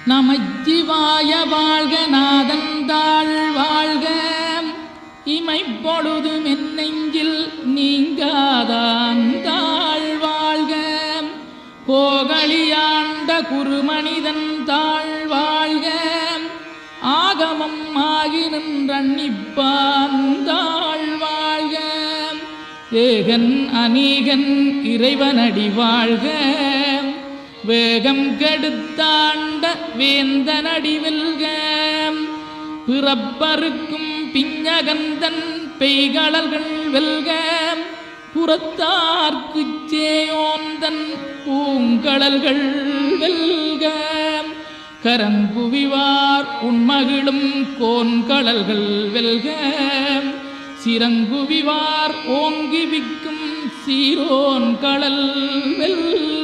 நமச்சிவாய வாழ்க நாதந்தாள் வாழ்க இமைப்பொழுதும் என் நெஞ்சில் நீங்காதாந்தாள் வாழ்க கோகலியாண்ட குருமனிதன் தாழ் வாழ்க ஆகமம் ஆகி நின்றன்னிப்பான் தாழ் வாழ்க ஏகன் அநீகன் இறைவனடி வாழ்க வேகம் கெடுத்தாண்ட வேந்தனடி வெல்க பிறப்பருக்கும் பிஞகந்தன் பெய்களல்கள் வெல்க புறத்தார்க்குச் சேயோந்தன் பூங்கடல்கள் வெல்க கரங்குவிவார் உண்மகிழும் கோன்கடல்கள் வெல்க சிறங்குவிவார் ஓங்கி விக்கும் சீரோன் கடல் வெல்க.